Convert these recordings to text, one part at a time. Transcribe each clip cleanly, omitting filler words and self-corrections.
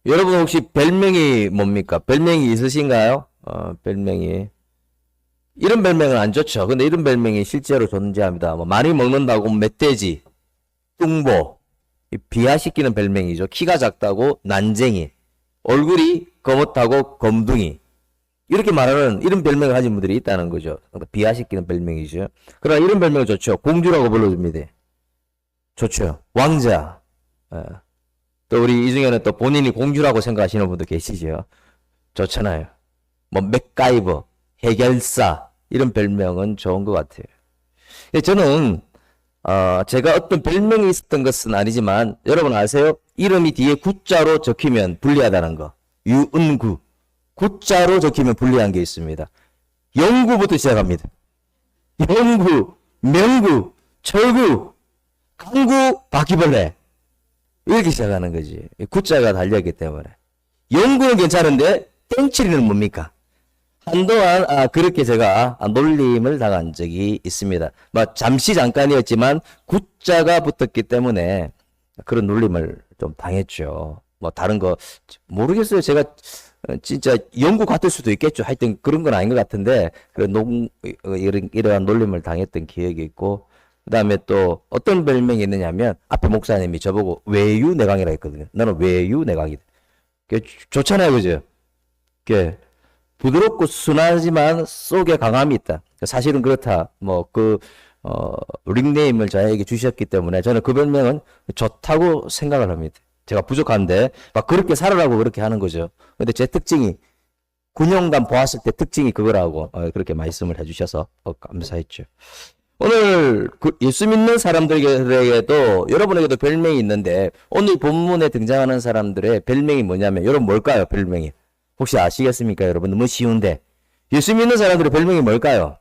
여러분 혹시 별명이 뭡니까? 별명이 있으신가요? 별명이. 이런 별명은 안 좋죠. 근데 이런 별명이 실제로 존재합니다. 뭐 많이 먹는다고 멧돼지, 뚱보, 비하시키는 별명이죠. 키가 작다고 난쟁이, 얼굴이 거뭇하고 검둥이. 이렇게 말하는 이런 별명을 가진 분들이 있다는 거죠. 그러니까 비하시키는 별명이죠. 그러나 이런 별명은 좋죠. 공주라고 불러줍니다. 좋죠. 왕자. 예. 또 우리 이 중에는 또 본인이 공주라고 생각하시는 분도 계시죠. 좋잖아요. 뭐 맥가이버, 해결사 이런 별명은 좋은 것 같아요. 저는 제가 어떤 별명이 있었던 것은 아니지만 여러분 아세요? 이름이 뒤에 구자로 적히면 불리하다는 거. 유은구. 구자로 적히면 불리한 게 있습니다. 영구부터 시작합니다. 영구, 명구, 철구, 강구, 바퀴벌레. 이렇게 시작하는 거지. 구자가 달려있기 때문에. 영구는 괜찮은데 땡칠이는 뭡니까? 한동안 그렇게 제가 놀림을 당한 적이 있습니다. 뭐 잠시 잠깐이었지만 구자가 붙었기 때문에 그런 놀림을 좀 당했죠. 뭐 다른 거 모르겠어요. 제가 진짜 영구 같을 수도 있겠죠. 하여튼 그런 건 아닌 것 같은데 이러한 놀림을 당했던 기억이 있고, 그 다음에 또 어떤 별명이 있느냐면 앞에 목사님이 저보고 외유내강이라 했거든요. 나는 외유내강이다. 좋잖아요, 그죠? 부드럽고 순하지만 속에 강함이 있다. 사실은 그렇다. 닉네임을 저에게 주셨기 때문에 저는 그 별명은 좋다고 생각을 합니다. 제가 부족한데 막 그렇게 살아라고 그렇게 하는 거죠. 근데 제 특징이 군용단 보았을 때 특징이 그거라고 그렇게 말씀을 해주셔서 감사했죠. 오늘 예수 믿는 사람들에게도 여러분에게도 별명이 있는데 오늘 본문에 등장하는 사람들의 별명이 뭐냐면 여러분 뭘까요? 별명이 혹시 아시겠습니까? 여러분 너무 쉬운데 예수 믿는 사람들의 별명이 뭘까요?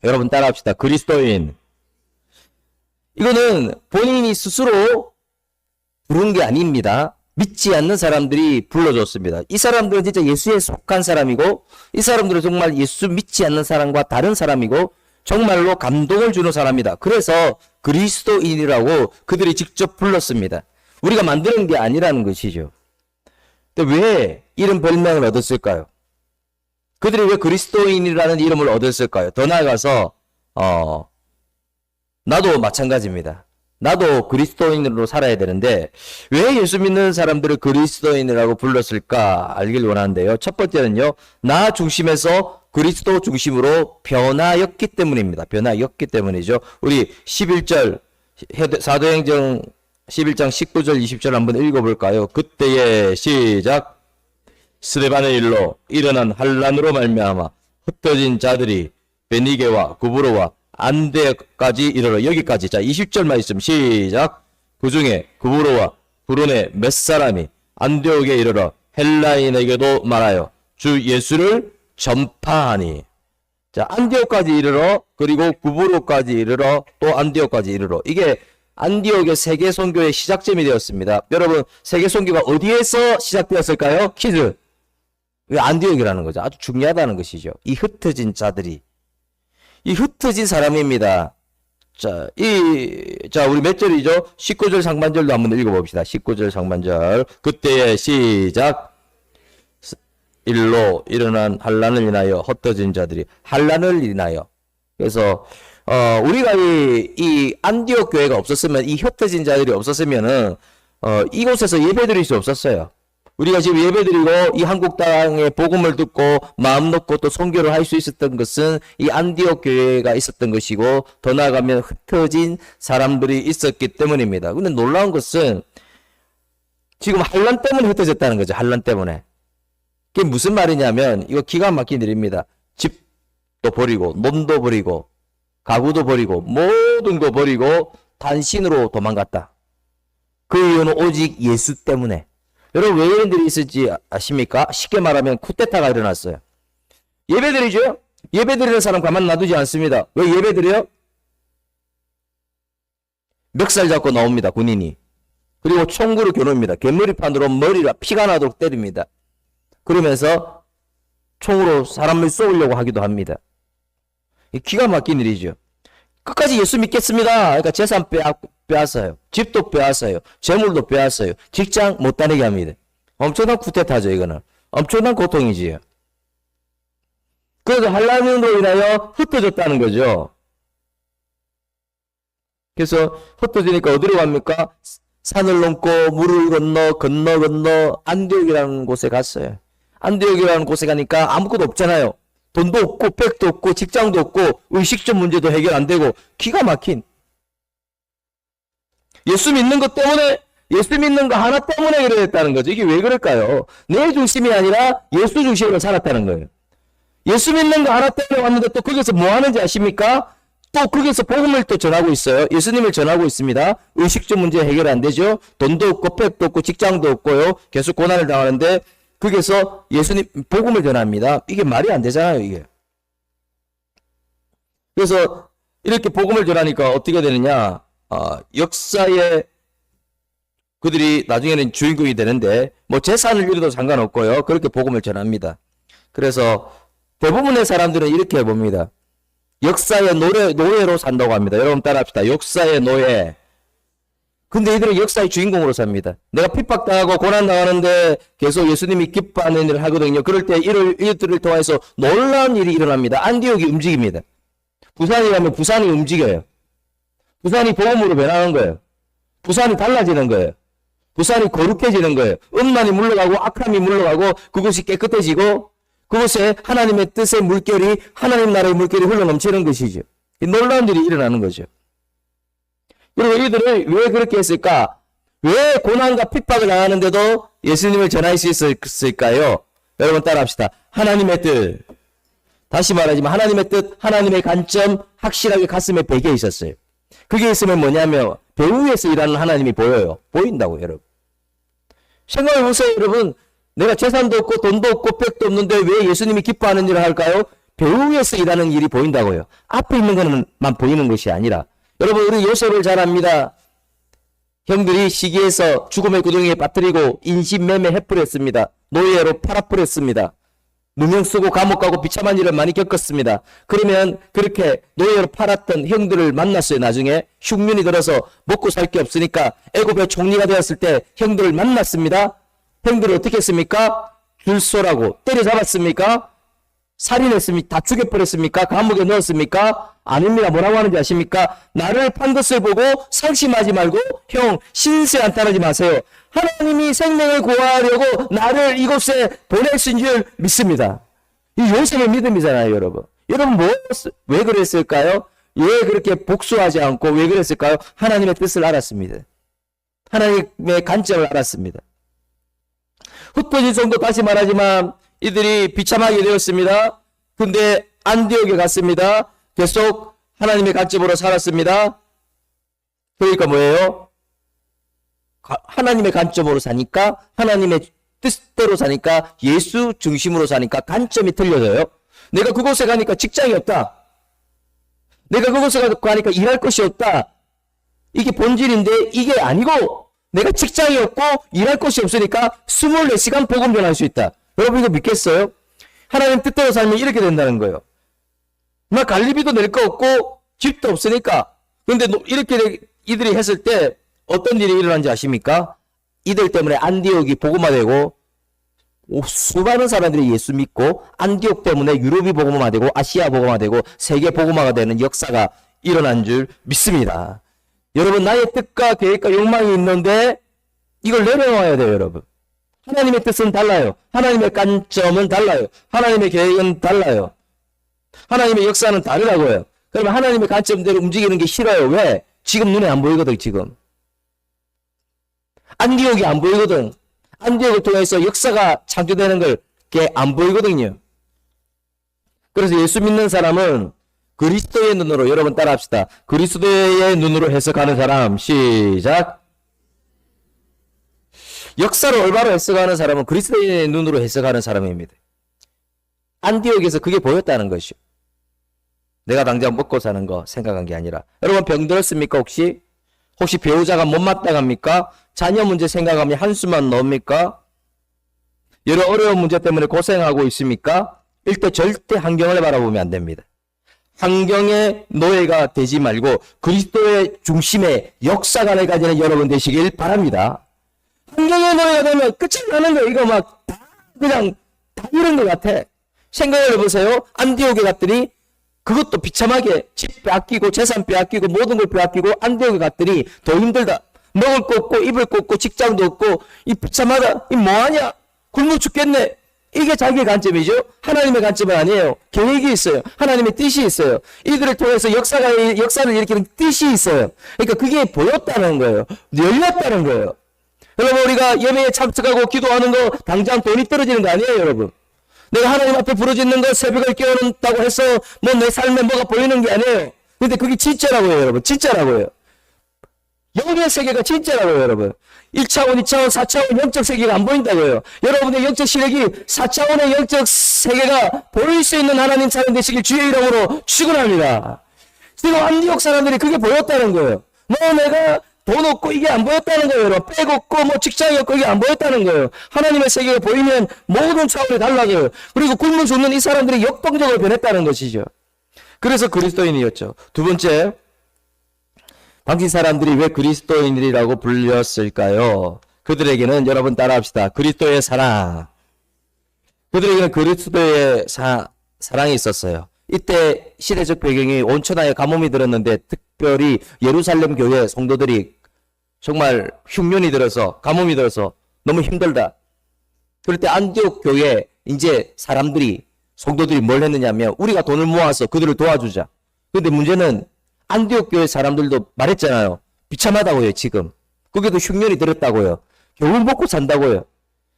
여러분 따라합시다. 그리스도인. 이거는 본인이 스스로 부른 게 아닙니다. 믿지 않는 사람들이 불러줬습니다. 이 사람들은 진짜 예수에 속한 사람이고 이 사람들은 정말 예수 믿지 않는 사람과 다른 사람이고 정말로 감동을 주는 사람이다. 그래서 그리스도인이라고 그들이 직접 불렀습니다. 우리가 만드는 게 아니라는 것이죠. 근데 왜 이런 별명을 얻었을까요? 그들이 왜 그리스도인이라는 이름을 얻었을까요? 더 나아가서 나도 마찬가지입니다. 나도 그리스도인으로 살아야 되는데 왜 예수 믿는 사람들을 그리스도인이라고 불렀을까 알길 원하는데요. 첫 번째는요. 나 중심에서 그리스도 중심으로 변화였기 때문입니다. 변화였기 때문이죠. 우리 11절 사도행전 11장 19절 20절 한번 읽어볼까요? 그때의 시작. 스데반의 일로 일어난 환란으로 말미암아 흩어진 자들이 베니게와 구브로와 안데까지 이르러 여기까지. 자 20절 말씀 시작. 그 중에 구브로와 브론의 몇 사람이 안디옥에 이르러 헬라인에게도 말하여 주 예수를 전파하니. 자 안디옥까지 이르러 그리고 구브로까지 이르러 또 안디옥까지 이르러. 이게 안디옥의 세계 선교의 시작점이 되었습니다. 여러분 세계 선교가 어디에서 시작되었을까요? 퀴즈. 안디옥이라는 거죠. 아주 중요하다는 것이죠. 이 흩어진 자들이. 이 흩어진 사람입니다. 자, 우리 몇 절이죠? 19절 상반절도 한번 읽어봅시다. 19절 상반절. 그때의 시작. 일로 일어난 환란을 인하여 흩어진 자들이 환란을 인하여. 그래서 우리가 이 안디옥 교회가 없었으면 이 흩어진 자들이 없었으면은 이곳에서 예배드릴 수 없었어요. 우리가 지금 예배드리고 이 한국 땅의 복음을 듣고 마음 놓고 또 선교를 할 수 있었던 것은 이 안디옥 교회가 있었던 것이고 더 나아가면 흩어진 사람들이 있었기 때문입니다. 근데 놀라운 것은 지금 환란 때문에 흩어졌다는 거죠. 환란 때문에. 그게 무슨 말이냐면 이거 기가 막힌 일입니다. 집도 버리고 논도 버리고 가구도 버리고 모든 거 버리고 단신으로 도망갔다. 그 이유는 오직 예수 때문에. 여러분 왜 이런 일이 있을지 아십니까? 쉽게 말하면 쿠데타가 일어났어요. 예배드리죠? 예배드리는 사람 가만 놔두지 않습니다. 왜 예배드려요? 멱살 잡고 나옵니다. 군인이. 그리고 총구를 겨눕니다. 개머리판으로 머리가 피가 나도록 때립니다. 그러면서 총으로 사람을 쏘려고 하기도 합니다. 기가 막힌 일이죠. 끝까지 예수 믿겠습니다. 그러니까 재산 빼앗어요. 집도 빼앗어요. 재물도 빼앗어요. 직장 못 다니게 합니다. 엄청난 쿠데타죠, 이거는. 엄청난 고통이지. 그래서 한란으로 인하여 흩어졌다는 거죠. 그래서 흩어지니까 어디로 갑니까? 산을 넘고 물을 건너 안디옥이라는 곳에 갔어요. 안디옥이라는 곳에 가니까 아무것도 없잖아요. 돈도 없고 백도 없고 직장도 없고 의식적 문제도 해결 안 되고 기가 막힌. 예수 믿는 것 때문에, 예수 믿는 거 하나 때문에 그랬다는 거죠. 이게 왜 그럴까요? 내 중심이 아니라 예수 중심으로 살았다는 거예요. 예수 믿는 거 하나 때문에 왔는데 또 거기서 뭐 하는지 아십니까? 또 거기서 복음을 또 전하고 있어요. 예수님을 전하고 있습니다. 의식적 문제 해결 안 되죠. 돈도 없고 팩도 없고 직장도 없고요. 계속 고난을 당하는데 거기서 예수님 복음을 전합니다. 이게 말이 안 되잖아요, 이게. 그래서 이렇게 복음을 전하니까 어떻게 되느냐? 역사에 그들이 나중에는 주인공이 되는데 뭐 재산을 잃어도 상관없고요. 그렇게 복음을 전합니다. 그래서 대부분의 사람들은 이렇게 봅니다. 역사의 노예로 산다고 합니다. 여러분 따라합시다. 역사의 노예. 근데 이들은 역사의 주인공으로 삽니다. 내가 핍박당하고 고난당하는데 계속 예수님이 기뻐하는 일을 하거든요. 그럴 때 이들을 통해서 놀라운 일이 일어납니다. 안디옥이 움직입니다. 부산이라면 부산이 움직여요. 부산이 복음으로 변하는 거예요. 부산이 달라지는 거예요. 부산이 거룩해지는 거예요. 음란이 물러가고 악함이 물러가고 그것이 깨끗해지고 그곳에 하나님의 뜻의 물결이, 하나님 나라의 물결이 흘러넘치는 것이죠. 놀라운 일이 일어나는 거죠. 그리고 이들을 왜 그렇게 했을까? 왜 고난과 핍박을 당하는데도 예수님을 전할 수 있었을까요? 여러분 따라합시다. 하나님의 뜻. 다시 말하지만 하나님의 뜻, 하나님의 관점 확실하게 가슴에 배겨 있었어요. 그게 있으면 뭐냐면 배우 위에서 일하는 하나님이 보여요. 보인다고 여러분. 생각해 보세요, 여러분. 내가 재산도 없고 돈도 없고 빽도 없는데 왜 예수님이 기뻐하는 일을 할까요? 배우 위에서 일하는 일이 보인다고요. 앞에 있는 것만 보이는 것이 아니라. 여러분 우리 요셉을 잘 압니다. 형들이 시기에서 죽음의 구덩이에 빠뜨리고 인신매매 해버렸습니다. 노예로 팔아버렸습니다. 누명 쓰고 감옥 가고 비참한 일을 많이 겪었습니다. 그러면 그렇게 노예로 팔았던 형들을 만났어요. 나중에 흉년이 들어서 먹고 살 게 없으니까 애굽의 총리가 되었을 때 형들을 만났습니다. 형들을 어떻게 했습니까? 줄 서라고 때려잡았습니까? 살인했습니까? 다 죽여버렸습니까? 감옥에 넣었습니까? 아닙니다. 뭐라고 하는지 아십니까? 나를 판 것을 보고 상심하지 말고 형 신세 한탄하지 마세요. 하나님이 생명을 구하려고 나를 이곳에 보내신 줄 믿습니다. 이 요셉의 믿음이잖아요, 여러분. 여러분 왜 그랬을까요? 왜 그렇게 복수하지 않고 왜 그랬을까요? 하나님의 뜻을 알았습니다. 하나님의 관점을 알았습니다. 흩어진 성도 다시 말하지만 이들이 비참하게 되었습니다. 근데 안디옥에 갔습니다. 계속 하나님의 관점으로 살았습니다. 그러니까 뭐예요? 하나님의 관점으로 사니까 하나님의 뜻대로 사니까 예수 중심으로 사니까 관점이 틀려져요. 내가 그곳에 가니까 직장이 없다. 내가 그곳에 가니까 일할 것이 없다. 이게 본질인데 이게 아니고 내가 직장이 없고 일할 것이 없으니까 24시간 복음 전할 수 있다. 여러분 이거 믿겠어요? 하나님 뜻대로 살면 이렇게 된다는 거예요. 나 관리비도 낼 거 없고 집도 없으니까. 근데 이렇게 이들이 했을 때 어떤 일이 일어난지 아십니까? 이들 때문에 안디옥이 복음화되고 수많은 사람들이 예수 믿고 안디옥 때문에 유럽이 복음화되고 아시아 복음화되고 세계 복음화가 되는 역사가 일어난 줄 믿습니다. 여러분 나의 뜻과 계획과 욕망이 있는데 이걸 내려놓아야 돼요, 여러분. 하나님의 뜻은 달라요. 하나님의 관점은 달라요. 하나님의 계획은 달라요. 하나님의 역사는 다르다고요. 그러면 하나님의 관점대로 움직이는 게 싫어요. 왜? 지금 눈에 안 보이거든, 지금. 안디옥이 안 보이거든. 안디옥을 통해서 역사가 창조되는 걸 그게 안 보이거든요. 그래서 예수 믿는 사람은 그리스도의 눈으로, 여러분 따라합시다. 그리스도의 눈으로 해석하는 사람. 시작. 역사를 올바로 해석하는 사람은 그리스도의 눈으로 해석하는 사람입니다. 안디옥에서 그게 보였다는 것이요. 내가 당장 먹고 사는 거 생각한 게 아니라. 여러분 병 들었습니까 혹시? 혹시 배우자가 못마땅합니까? 자녀 문제 생각하면 한숨만 넣습니까? 여러 어려운 문제 때문에 고생하고 있습니까? 일단 절대 환경을 바라보면 안 됩니다. 환경의 노예가 되지 말고 그리스도의 중심에 역사관을 가지는 여러분 되시길 바랍니다. 성경의 노래가 되면 끝장나는 거예요. 이거 막 다 그냥 다 이런 것 같아. 생각을 해보세요. 안디옥에 갔더니 그것도 비참하게 집 빼앗기고 재산 빼앗기고 모든 걸 빼앗기고 안디옥에 갔더니 더 힘들다. 먹을 거 없고 입을 거 없고 직장도 없고 이 비참하다. 이 뭐하냐? 굶어 죽겠네. 이게 자기의 관점이죠. 하나님의 관점은 아니에요. 계획이 있어요. 하나님의 뜻이 있어요. 이들을 통해서 역사를 일으키는 뜻이 있어요. 그러니까 그게 보였다는 거예요. 열렸다는 거예요. 여러분, 우리가 예배에 참석하고 기도하는 거 당장 돈이 떨어지는 거 아니에요, 여러분. 내가 하나님 앞에 부르짖는 거 새벽을 깨우는다고 해서 뭐 내 삶에 뭐가 보이는 게 아니에요. 근데 그게 진짜라고요, 여러분. 진짜라고요. 영의 세계가 진짜라고요, 여러분. 1차원, 2차원, 4차원 영적 세계가 안 보인다고요. 여러분의 영적 시력이 4차원의 영적 세계가 보일 수 있는 하나님 사람 되시길 주의 이름으로 축원합니다. 지금 안디옥 사람들이 그게 보였다는 거예요. 뭐 내가 돈 없고 이게 안 보였다는 거예요, 여러분. 백 없고 뭐 직장이 없고 이게 안 보였다는 거예요. 하나님의 세계가 보이면 모든 차원이 달라져요. 그리고 굶어 죽는 이 사람들이 역동적으로 변했다는 것이죠. 그래서 그리스도인이었죠. 두 번째, 당시 사람들이 왜 그리스도인이라고 불렸을까요? 그들에게는, 여러분 따라합시다. 그리스도의 사랑. 그들에게는 그리스도의 사랑이 있었어요. 이때 시대적 배경이 온천하에 가뭄이 들었는데 특별히 예루살렘 교회 성도들이 정말 흉년이 들어서 가뭄이 들어서 너무 힘들다. 그럴 때 안디옥 교회 이제 성도들이 뭘 했느냐면 우리가 돈을 모아서 그들을 도와주자. 그런데 문제는 안디옥 교회 사람들도 말했잖아요. 비참하다고요, 지금. 거기도 흉년이 들었다고요. 겨울 먹고 산다고요.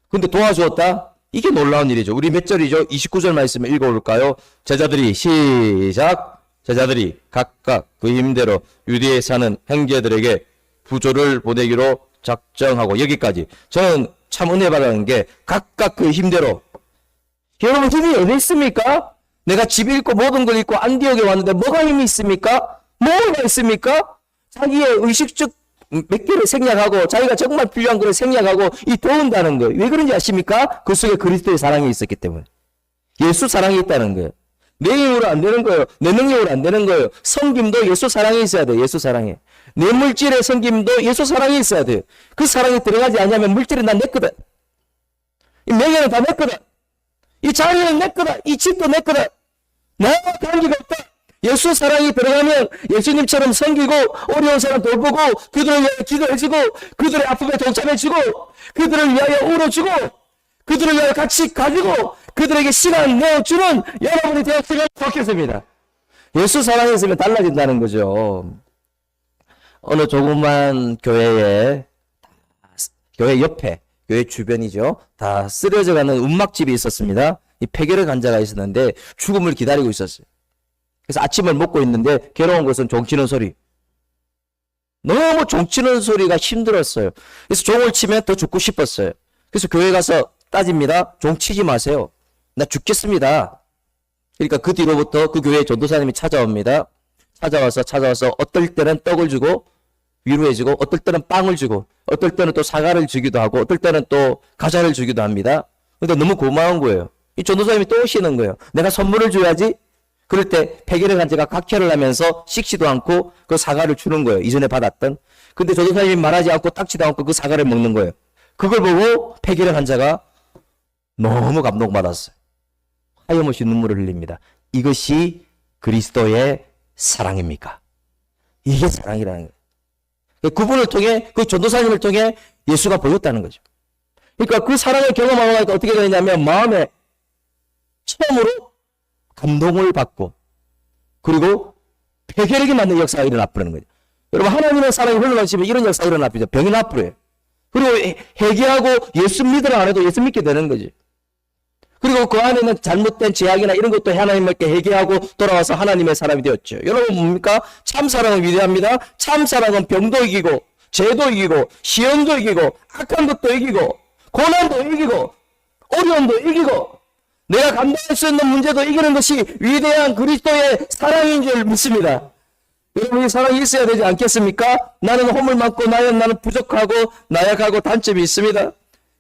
근데 도와주었다? 이게 놀라운 일이죠. 우리 몇 절이죠? 29절 말씀을 읽어볼까요? 제자들이 시작. 제자들이 각각 그 힘대로 유대에 사는 형제들에게 부조를 보내기로 작정하고, 여기까지. 저는 참 은혜 받은 게 각각 그 힘대로. 여러분, 힘이 어디 있습니까? 내가 집 잃고 모든 걸 잃고 안디옥에 왔는데 뭐가 힘이 있습니까? 뭐가 있습니까? 자기의 의식적 몇 개를 생략하고 자기가 정말 필요한 것을 생략하고 이 도운다는 거예요. 왜 그런지 아십니까? 그 속에 그리스도의 사랑이 있었기 때문에. 예수 사랑이 있다는 거예요. 내 힘으로 안 되는 거예요. 내 능력으로 안 되는 거예요. 섬김도 예수 사랑이 있어야 돼요. 예수 사랑이. 내 물질의 섬김도 예수 사랑이 있어야 돼요. 그 사랑이 들어가지 않으면 물질은 다 내 거다. 이 명예는 다 내 거다. 이 자리는 내 거다. 이 집도 내 거다. 나와 관계가 없다. 예수 사랑이 들어가면 예수님처럼 섬기고 어려운 사람 돌보고 그들을 위하여 기도해주고 그들의 아픔에 동참해주고 그들을 위하여 울어주고 그들을 위하여 같이 가지고 그들에게 시간 내어주는 여러분이 되었으면 좋겠습니다. 예수 사랑이 있으면 달라진다는 거죠. 어느 조그만 교회 옆에, 교회 주변이죠. 다 쓰러져가는 움막집이 있었습니다. 이 폐결핵 환자가 있었는데 죽음을 기다리고 있었어요. 그래서 아침을 먹고 있는데 괴로운 것은 종치는 소리. 너무 종치는 소리가 힘들었어요. 그래서 종을 치면 더 죽고 싶었어요. 그래서 교회 가서 따집니다. 종 치지 마세요. 나 죽겠습니다. 그러니까 그 뒤로부터 그 교회 전도사님이 찾아옵니다. 찾아와서 어떨 때는 떡을 주고 위로해주고 어떨 때는 빵을 주고 어떨 때는 또 사과를 주기도 하고 어떨 때는 또 과자를 주기도 합니다. 근데 너무 고마운 거예요. 이 전도사님이 또 오시는 거예요. 내가 선물을 줘야지. 그럴 때 폐결핵 환자가 각혈을 하면서 식지도 않고 그 사과를 주는 거예요. 이전에 받았던. 근데 전도사님이 말하지 않고 닦지도 않고 그 사과를 먹는 거예요. 그걸 보고 폐결핵 환자가 너무 감동받았어요. 하염없이 눈물을 흘립니다. 이것이 그리스도의 사랑입니까? 이게 사랑이라는 거예요. 그분을 통해, 그 전도사님을 통해 예수가 보였다는 거죠. 그러니까 그 사랑을 경험하고 나니까 어떻게 되냐면 마음에 처음으로 감동을 받고 그리고 폐결핵이 맞는 역사가 일어나버리는 거죠. 여러분, 하나님의 사랑이 흘러가시면 이런 역사가 일어나버리죠. 병이 나쁘래요. 그리고 회개하고 예수 믿으라 안 해도 예수 믿게 되는 거지. 그리고 그 안에는 잘못된 죄악이나 이런 것도 하나님께 회개하고 돌아와서 하나님의 사람이 되었죠. 여러분, 뭡니까? 참사랑은 위대합니다. 참사랑은 병도 이기고 죄도 이기고 시험도 이기고 악한 것도 이기고 고난도 이기고 어려움도 이기고 내가 감당할 수 있는 문제도 이기는 것이 위대한 그리스도의 사랑인 줄 믿습니다. 여러분, 이 사랑이 있어야 되지 않겠습니까? 나는 허물 많고 나는 부족하고 나약하고 단점이 있습니다.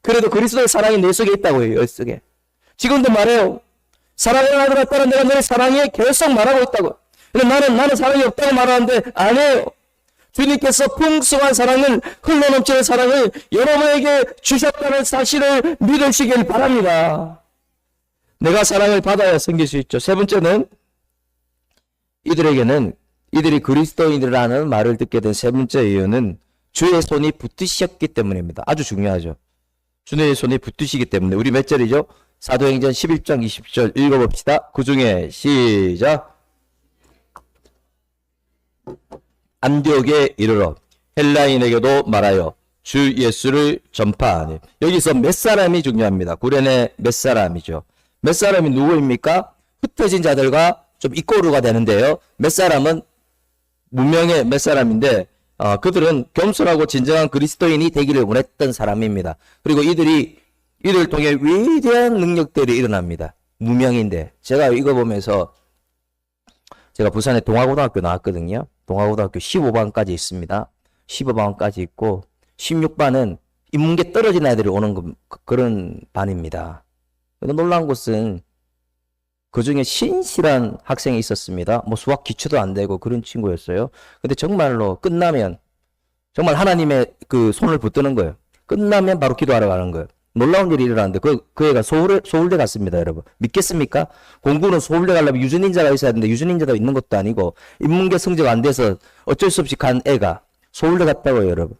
그래도 그리스도의 사랑이 내 속에 있다고 해요. 내 속에. 지금도 말해요. 사랑을 하더라 따라 내가 너를 사랑해 계속 말하고 있다고. 근데 나는 사랑이 없다고 말하는데 아니에요. 주님께서 풍성한 사랑을, 흘러넘치는 사랑을 여러분에게 주셨다는 사실을 믿으시길 바랍니다. 내가 사랑을 받아야 생길 수 있죠. 세 번째는 이들에게는 이들이 그리스도인이라는 말을 듣게 된 세 번째 이유는 주의 손이 붙으셨기 때문입니다. 아주 중요하죠. 주의 손이 붙으시기 때문에. 우리 몇 절이죠? 사도행전 11장 20절 읽어봅시다. 그 중에 시작. 안디옥에 이르러 헬라인에게도 말하여 주 예수를 전파하니. 여기서 몇 사람이 중요합니다. 구련의 몇 사람이죠. 몇 사람이 누구입니까? 흩어진 자들과 좀 이꼬르가 되는데요. 몇 사람은 무명의 몇 사람인데 그들은 겸손하고 진정한 그리스도인이 되기를 원했던 사람입니다. 그리고 이들 통해 위대한 능력들이 일어납니다. 무명인데 제가 이거 보면서 제가 부산에 동아고등학교 나왔거든요. 동아고등학교 15반까지 있습니다. 15반까지 있고 16반은 인문계 떨어진 아이들이 오는 그런 반입니다. 놀라운 것은 그 중에 신실한 학생이 있었습니다. 뭐 수학 기초도 안 되고 그런 친구였어요. 근데 정말로 끝나면 정말 하나님의 그 손을 붙드는 거예요. 끝나면 바로 기도하러 가는 거예요. 놀라운 일이 일어났는데 그 애가 서울대 갔습니다, 여러분. 믿겠습니까? 공부는 서울대 가려면 유전인자가 있어야 되는데 유전인자가 있는 것도 아니고 인문계 성적 안 돼서 어쩔 수 없이 간 애가 서울대 갔다고요, 여러분.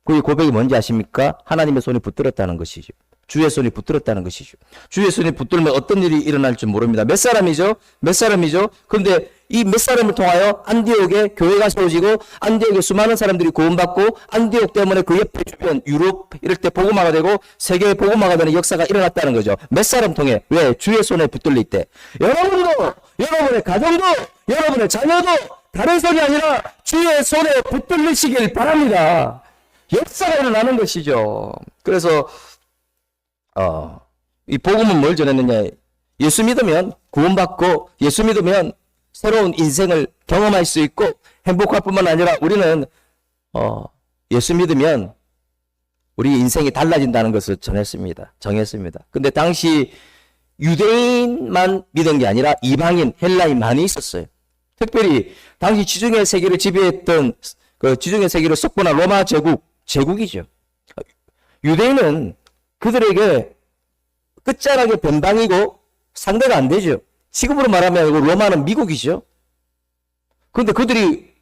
그 고백이 뭔지 아십니까? 하나님의 손이 붙들었다는 것이죠. 주의 손이 붙들었다는 것이죠. 주의 손이 붙들면 어떤 일이 일어날지 모릅니다. 몇 사람이죠? 몇 사람이죠? 그런데 이 몇 사람을 통하여 안디옥에 교회가 세워지고 안디옥에 수많은 사람들이 구원받고 안디옥 때문에 그 옆에 주변 유럽 이럴 때 복음화가 되고 세계에 복음화가 되는 역사가 일어났다는 거죠. 몇 사람 통해? 왜? 주의 손에 붙들릴 때. 여러분도, 여러분의 가정도, 여러분의 자녀도 다른 손이 아니라 주의 손에 붙들리시길 바랍니다. 역사가 일어나는 것이죠. 그래서 이 복음은 뭘 전했느냐? 예수 믿으면 구원받고 예수 믿으면 새로운 인생을 경험할 수 있고 행복할 뿐만 아니라 우리는 예수 믿으면 우리 인생이 달라진다는 것을 정했습니다. 근데 당시 유대인만 믿은 게 아니라 이방인, 헬라인 많이 있었어요. 특별히 당시 지중해 세계를 지배했던 그 지중해 세계를 석권한 로마 제국이죠. 유대인은 그들에게 끝자락의 변방이고 상대가 안 되죠. 지금으로 말하면 로마는 미국이죠. 그런데 그들이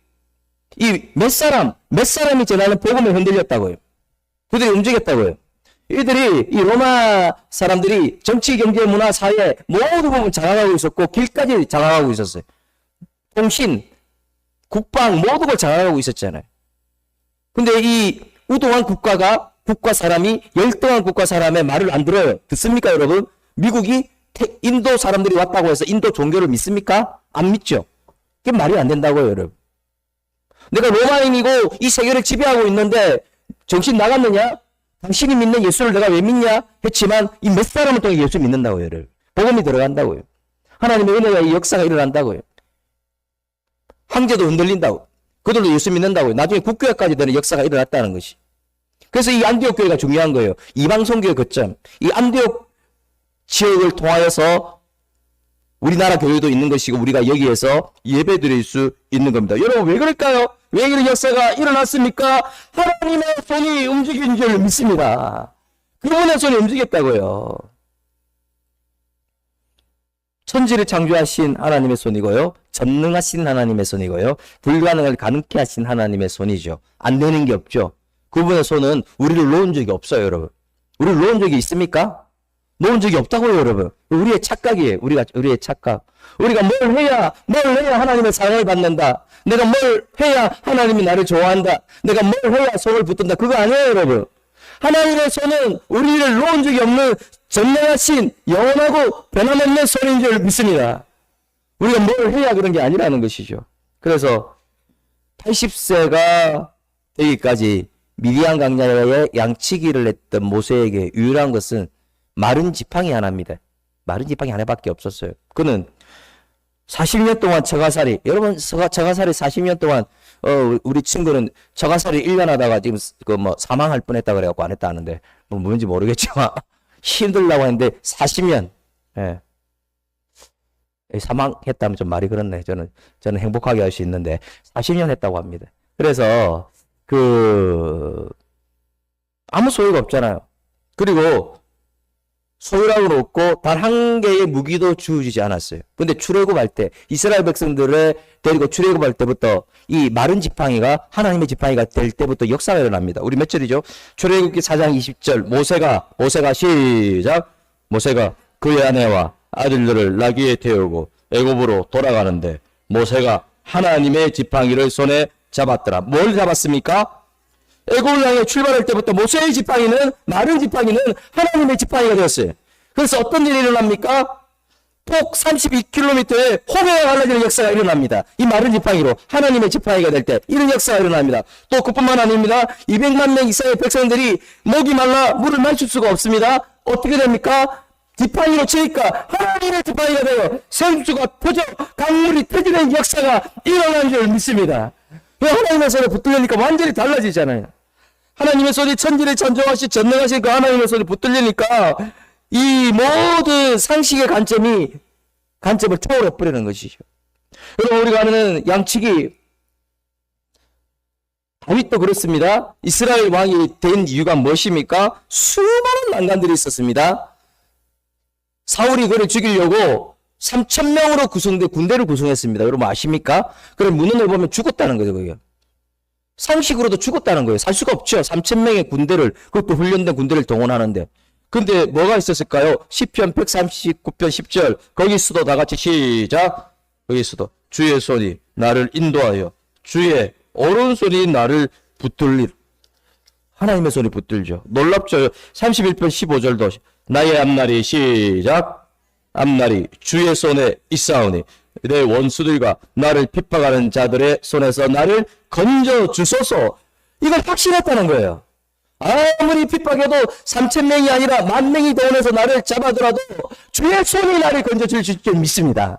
이 몇 사람이 전하는 복음에 흔들렸다고요. 그들이 움직였다고요. 이들이 이 로마 사람들이 정치, 경제, 문화, 사회 모두 부분 장악하고 있었고 길까지 장악하고 있었어요. 통신, 국방 모두 걸 장악하고 있었잖아요. 근데 이 우동한 국가 사람이 열등한 국가 사람의 말을 안 들어요. 듣습니까, 여러분? 미국이 인도 사람들이 왔다고 해서 인도 종교를 믿습니까? 안 믿죠. 그게 말이 안 된다고요, 여러분. 내가 로마인이고 이 세계를 지배하고 있는데 정신 나갔느냐? 당신이 믿는 예수를 내가 왜 믿냐? 했지만 이 몇 사람을 통해 예수 믿는다고요, 여러분. 복음이 들어간다고요. 하나님의 은혜가 이 역사가 일어난다고요. 황제도 흔들린다고. 그들도 예수 믿는다고요. 나중에 국교회까지 되는 역사가 일어났다는 것이. 그래서 이 안디옥 교회가 중요한 거예요. 이방 선교의 거점. 이 안디옥 지역을 통하여서 우리나라 교회도 있는 것이고 우리가 여기에서 예배 드릴 수 있는 겁니다. 여러분 왜 그럴까요? 왜 이런 역사가 일어났습니까? 하나님의 손이 움직인 줄 믿습니다. 그분의 손이 움직였다고요. 천지를 창조하신 하나님의 손이고요. 전능하신 하나님의 손이고요. 불가능을 가능케 하신 하나님의 손이죠. 안 되는 게 없죠. 그분의 손은 우리를 놓은 적이 없어요, 여러분. 우리를 놓은 적이 있습니까? 놓은 적이 없다고요, 여러분. 우리의 착각이에요. 우리의 착각. 우리가 뭘 해야 하나님의 사랑을 받는다. 내가 뭘 해야 하나님이 나를 좋아한다. 내가 뭘 해야 손을 붙든다. 그거 아니에요, 여러분. 하나님의 손은 우리를 놓은 적이 없는 전능하신 영원하고 변함없는 손인 줄 믿습니다. 우리가 뭘 해야 그런 게 아니라는 것이죠. 그래서 80세가 되기까지 미디안 강야에 양치기를 했던 모세에게 유일한 것은 마른 지팡이 하나입니다. 마른 지팡이 하나밖에 없었어요. 그는 40년 동안 처가살이, 여러분 처가살이 40년 동안 우리 친구는 처가살이 1년 하다가 지금 사망할 뻔했다 그래갖고 안 했다 하는데 뭔지 모르겠지만 힘들다고 했는데 40년 사망했다면 좀 말이 그렇네. 저는 행복하게 할 수 있는데 40년 했다고 합니다. 그래서 아무 소유가 없잖아요. 그리고 소유라고는 없고 단 한 개의 무기도 주어지지 않았어요. 근데 출애굽할 때 이스라엘 백성들을 데리고 출애굽할 때부터 이 마른 지팡이가 하나님의 지팡이가 될 때부터 역사가 일어납니다. 우리 몇 절이죠? 출애굽기 4장 20절 모세가 시작. 모세가 그의 아내와 아들들을 나귀에 태우고 애굽으로 돌아가는데 모세가 하나님의 지팡이를 손에 잡았더라. 뭘 잡았습니까? 애굽을 향해 출발할 때부터 모세의 지팡이는 마른 지팡이는 하나님의 지팡이가 되었어요. 그래서 어떤 일이 일어납니까? 폭 32km의 홍해가 갈라지는 역사가 일어납니다. 이 마른 지팡이로 하나님의 지팡이가 될 때 이런 역사가 일어납니다. 또 그뿐만 아닙니다. 200만 명 이상의 백성들이 목이 말라 물을 마실 수가 없습니다. 어떻게 됩니까? 지팡이로 치니까 하나님의 지팡이가 되어 생수가 터져 강물이 터지는 역사가 일어난 줄 믿습니다. 하나님의 손에 붙들리니까 완전히 달라지잖아요. 하나님의 손이 천지를 창조하시 전능하신 그 하나님의 손이 붙들리니까 이 모든 상식의 관점을 초월해버리는 것이죠. 여러분, 우리가 아는 양치기, 다윗도 그렇습니다. 이스라엘 왕이 된 이유가 무엇입니까? 수많은 난관들이 있었습니다. 사울이 그를 죽이려고 3,000명으로 구성된 군대를 구성했습니다. 여러분 아십니까? 그럼 문헌을 보면 죽었다는 거죠, 그게. 상식으로도 죽었다는 거예요. 살 수가 없죠. 3,000명의 군대를, 그것도 훈련된 군대를 동원하는데. 근데 뭐가 있었을까요? 시편 139편 10절. 거기서도 다 같이 시작. 거기서도 주의 손이 나를 인도하여 주의 오른손이 나를 붙들리라. 하나님의 손이 붙들죠. 놀랍죠. 31편 15절도 나의 앞날이 시작. 앞날이 주의 손에 있사오니 내 원수들과 나를 핍박하는 자들의 손에서 나를 건져 주소서. 이걸 확신했다는 거예요. 아무리 핍박해도 3,000명이 아니라 10,000명이 동원해서 나를 잡아더라도 주의 손이 나를 건져 줄 줄 믿습니다.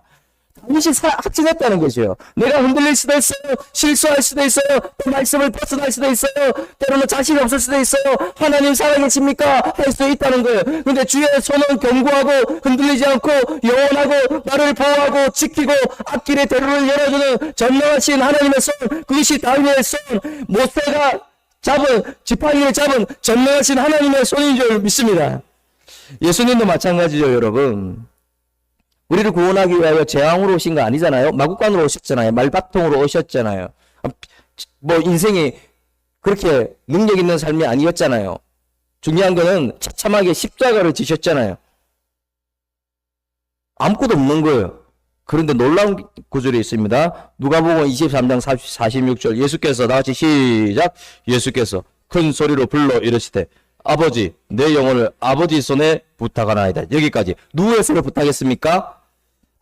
다윗이 확신했다는 거죠. 내가 흔들릴 수도 있어요. 실수할 수도 있어요. 또 말씀을 벗어날 수도 있어요. 때로는 자신이 없을 수도 있어요. 하나님 살아계십니까? 할 수 있다는 거예요. 근데 주의 손은 견고하고 흔들리지 않고 영원하고 나를 보호하고 지키고 앞길에 대로를 열어주는 전능하신 하나님의 손, 그것이 다윗의 손, 모세가 잡은 지팡이를 잡은 전능하신 하나님의 손인 줄 믿습니다. 예수님도 마찬가지죠, 여러분. 우리를 구원하기 위하여 재앙으로 오신 거 아니잖아요. 마구간으로 오셨잖아요. 말바통으로 오셨잖아요. 뭐 인생이 그렇게 능력 있는 삶이 아니었잖아요. 중요한 거는 처참하게 십자가를 지셨잖아요. 아무것도 없는 거예요. 그런데 놀라운 구절이 있습니다. 누가복음 23장 46절. 예수께서 다같이 시작. 예수께서 큰 소리로 불러 이르시되 아버지 내 영혼을 아버지 손에 부탁하나이다. 여기까지. 누구의 손에 부탁했습니까?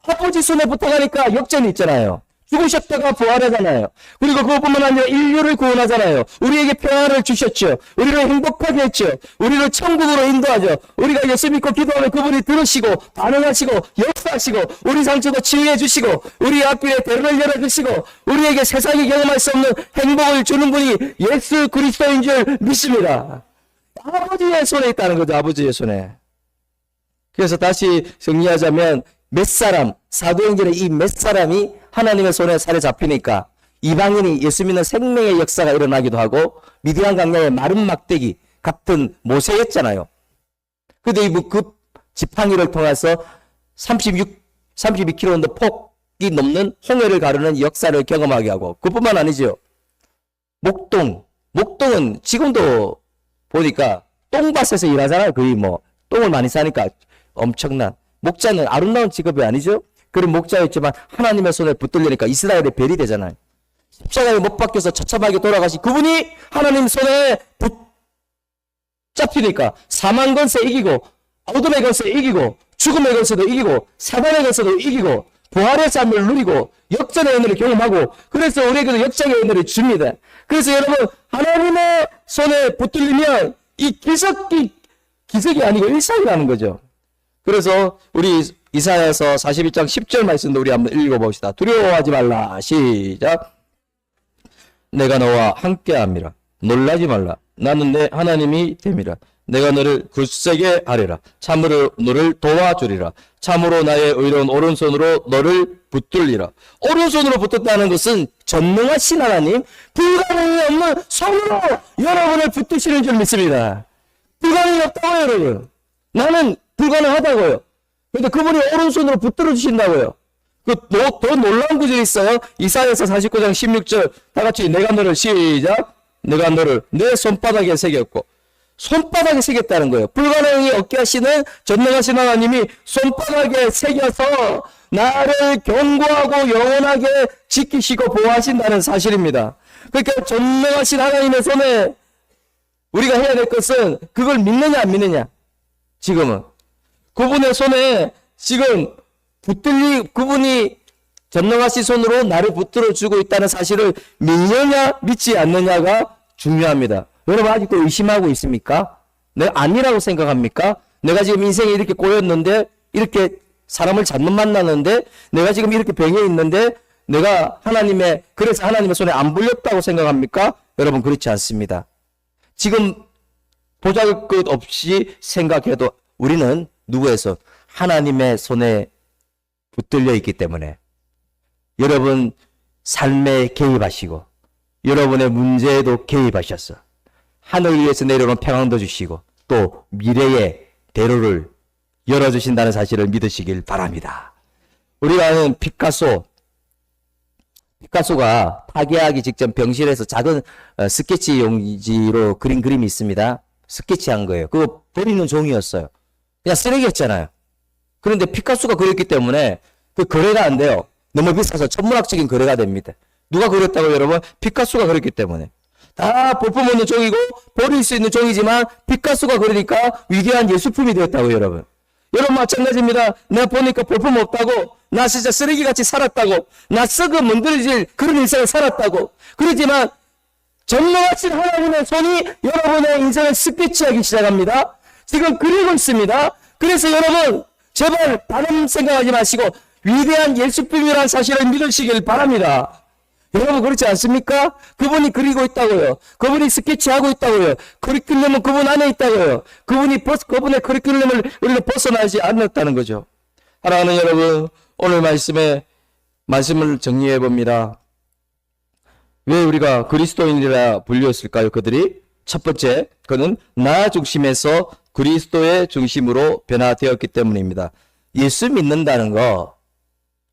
아버지 손에 부탁하니까 역전이 있잖아요. 죽으셨다가 부활하잖아요. 그리고 그것뿐만 아니라 인류를 구원하잖아요. 우리에게 평안을 주셨죠. 우리를 행복하게 했죠. 우리를 천국으로 인도하죠. 우리가 예수 믿고 기도하면 그분이 들으시고 반응하시고 역사하시고 우리 상처도 치유해 주시고 우리 앞길에 대로를 열어주시고 우리에게 세상이 경험할 수 없는 행복을 주는 분이 예수 그리스도인 줄 믿습니다. 아버지의 손에 있다는 거죠. 아버지의 손에. 그래서 다시 정리하자면 몇 사람, 사도행전의 이 몇 사람이 하나님의 손에 살에 잡히니까 이방인이 예수 믿는 생명의 역사가 일어나기도 하고 미디안 강야의 마른 막대기 같은 모세였잖아요. 근데 그 지팡이를 통해서 32km 폭이 넘는 홍해를 가르는 역사를 경험하게 하고 그뿐만 아니죠. 목동은 지금도 보니까 똥밭에서 일하잖아요. 거의 뭐 똥을 많이 싸니까 엄청난. 목자는 아름다운 직업이 아니죠. 그런 목자였지만 하나님의 손에 붙들리니까 이스라엘의 별이 되잖아요. 십자가에 못 박혀서 처참하게 돌아가신 그분이 하나님 손에 붙잡히니까 사망 권세 이기고 어둠의 권세 이기고 죽음의 권세도 이기고 사단의 권세도 이기고 부활의 삶을 누리고 역전의 은혜를 경험하고 그래서 우리에게도 역전의 은혜를 줍니다. 그래서 여러분 하나님의 손에 붙들리면 이 기적이 아니고 일상이라는 거죠. 그래서 우리 이사야서 42장 10절 말씀도 우리 한번 읽어봅시다. 두려워하지 말라. 시작. 내가 너와 함께함이라. 놀라지 말라. 나는 내 하나님이 됨이라. 내가 너를 굳세게 하리라. 참으로 너를 도와주리라. 참으로 나의 의로운 오른손으로 너를 붙들리라. 오른손으로 붙었다는 것은 전능하신 하나님, 불가능이 없는 손으로 여러분을 붙드시는 줄 믿습니다. 불가능이 없다고요, 여러분. 나는 불가능하다고요. 근데 그분이 오른손으로 붙들어 주신다고요. 더 놀라운 구절이 있어요. 이사야서 49장 16절. 다 같이 내가 너를 시작. 내가 너를 내 손바닥에 새겼고. 손바닥에 새겼다는 거예요. 불가능이 없게 하시는 전능하신 하나님이 손바닥에 새겨서 나를 견고하고 영원하게 지키시고 보호하신다는 사실입니다. 그러니까 전능하신 하나님의 손에 우리가 해야 될 것은 그걸 믿느냐 안 믿느냐. 지금은 그분의 손에 지금 그분이 전능하신 손으로 나를 붙들어 주고 있다는 사실을 믿느냐 믿지 않느냐가 중요합니다. 여러분 아직도 의심하고 있습니까? 내가 아니라고 생각합니까? 내가 지금 인생에 이렇게 꼬였는데, 이렇게 사람을 잘못 만나는데, 내가 지금 이렇게 병에 있는데, 그래서 하나님의 손에 안 불렸다고 생각합니까? 여러분 그렇지 않습니다. 지금 보잘것없이 생각해도 우리는 누구의 손? 하나님의 손에 붙들려 있기 때문에 여러분 삶에 개입하시고 여러분의 문제에도 개입하셨어. 하늘 위에서 내려오는 평안도 주시고 또 미래의 대로를 열어주신다는 사실을 믿으시길 바랍니다. 우리가 아는 피카소가 파괴하기 직전 병실에서 작은 스케치 용지로 그린 그림이 있습니다. 스케치한 거예요. 그거 버리는 종이었어요. 그냥 쓰레기였잖아요. 그런데 피카소가 그렸기 때문에 그 거래가 안 돼요. 너무 비싸서 천문학적인 거래가 됩니다. 누가 그렸다고 여러분? 피카소가 그렸기 때문에. 다 볼품 없는 종이고 버릴 수 있는 종이지만 피카소가 그러니까 위대한 예술품이 되었다고 여러분. 여러분 마찬가지입니다. 내가 보니까 볼품 없다고, 나 진짜 쓰레기같이 살았다고, 나 썩어 문드러질 그런 인생을 살았다고. 그렇지만 전능하신 하나님의 손이 여러분의 인생을 스케치하기 시작합니다. 지금 그리고 있습니다. 그래서 여러분 제발 다른 생각하지 마시고 위대한 예술품이라는 사실을 믿으시길 바랍니다. 여러분 그렇지 않습니까? 그분이 그리고 있다고요. 그분이 스케치하고 있다고요. 커리큘럼은 그분 안에 있다고요. 그분의 커리큘럼을 우리는 벗어나지 않았다는 거죠. 사랑하는 여러분, 오늘 말씀을 정리해 봅니다. 왜 우리가 그리스도인이라 불렸을까요? 그들이 첫 번째, 그는 나 중심에서 그리스도의 중심으로 변화되었기 때문입니다. 예수 믿는다는 거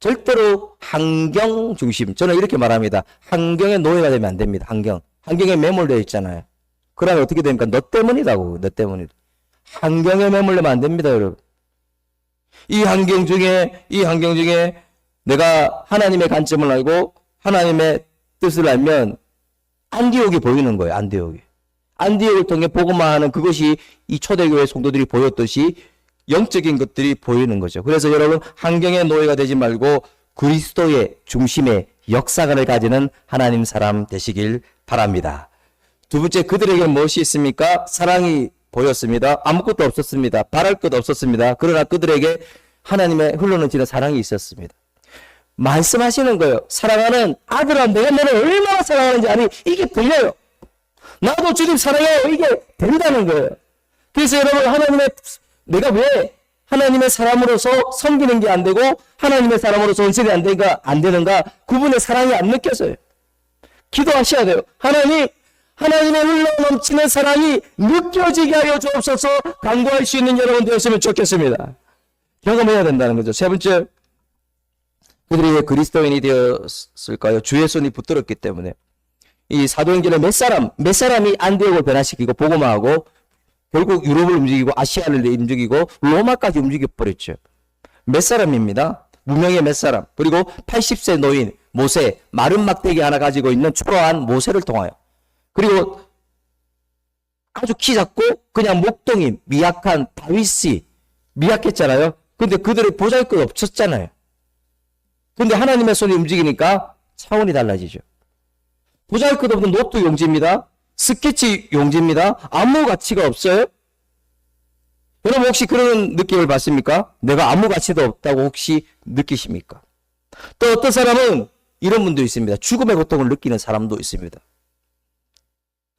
절대로 환경 중심. 저는 이렇게 말합니다. 환경의 노예가 되면 안 됩니다. 환경에 매몰되어 있잖아요. 그러면 어떻게 됩니까? 너 때문이라고. 너 때문이다. 환경에 매몰되면 안 됩니다, 여러분. 이 환경 중에 내가 하나님의 관점을 알고 하나님의 뜻을 알면 안디옥이 보이는 거예요. 안디옥을 통해 복음화하는 그것이 이 초대교회 성도들이 보였듯이 영적인 것들이 보이는 거죠. 그래서 여러분 환경의 노예가 되지 말고 그리스도의 중심의 역사관을 가지는 하나님 사람 되시길 바랍니다. 두 번째, 그들에게 무엇이 있습니까? 사랑이 보였습니다. 아무것도 없었습니다. 바랄 것 없었습니다. 그러나 그들에게 하나님의 흘러넘치는 사랑이 있었습니다. 말씀하시는 거예요. 사랑하는 아들아, 내가 너를 얼마나 사랑하는지 아니? 이게 들려요. 나도 주님 사랑해요. 이게 된다는 거예요. 그래서 여러분 내가 왜 하나님의 사람으로서 섬기는 게 안 되고 하나님의 사람으로서 은총이 안 되는가? 그분의 사랑이 안 느껴져요. 기도하셔야 돼요. 하나님의 흘러넘치는 사랑이 느껴지게 하여 주옵소서. 간구할 수 있는 여러분 되었으면 좋겠습니다. 경험해야 된다는 거죠. 세 번째, 그들이 왜 그리스도인이 되었을까요? 주의 손이 붙들었기 때문에. 이 사도행전의 몇 사람이 안디옥을 변화시키고 복음화하고 결국 유럽을 움직이고 아시아를 움직이고 로마까지 움직여버렸죠. 몇 사람입니다. 무명의 몇 사람. 그리고 80세 노인 모세, 마른 막대기 하나 가지고 있는 초라한 모세를 통하여. 그리고 아주 키 작고 그냥 목동이 미약한 다윗이 미약했잖아요. 근데 그들의 보잘것 없었잖아요. 근데 하나님의 손이 움직이니까 차원이 달라지죠. 보잘것 없는 노트 용지입니다. 스케치 용지입니다. 아무 가치가 없어요? 여러분 혹시 그런 느낌을 받습니까? 내가 아무 가치도 없다고 혹시 느끼십니까? 또 어떤 사람은 이런 분도 있습니다. 죽음의 고통을 느끼는 사람도 있습니다.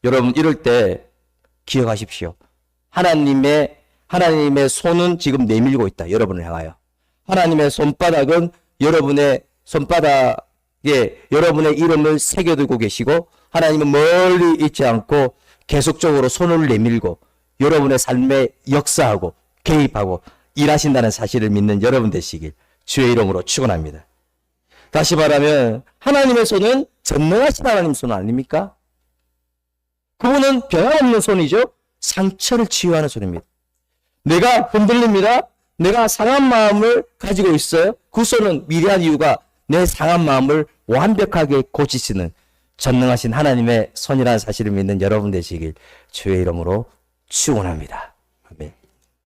여러분 이럴 때 기억하십시오. 하나님의 손은 지금 내밀고 있다. 여러분을 향하여. 하나님의 손바닥은 여러분의 손바닥에 여러분의 이름을 새겨두고 계시고, 하나님은 멀리 있지 않고 계속적으로 손을 내밀고 여러분의 삶에 역사하고 개입하고 일하신다는 사실을 믿는 여러분 되시길 주의 이름으로 축원합니다. 다시 말하면 하나님의 손은 전능하신 하나님 손 아닙니까? 그분은 변함없는 손이죠. 상처를 치유하는 손입니다. 내가 흔들립니다. 내가 상한 마음을 가지고 있어요. 그 손은 미래한 이유가 내 상한 마음을 완벽하게 고치시는 전능하신 하나님의 손이라는 사실을 믿는 여러분 되시길 주의 이름으로 축원합니다. 아멘.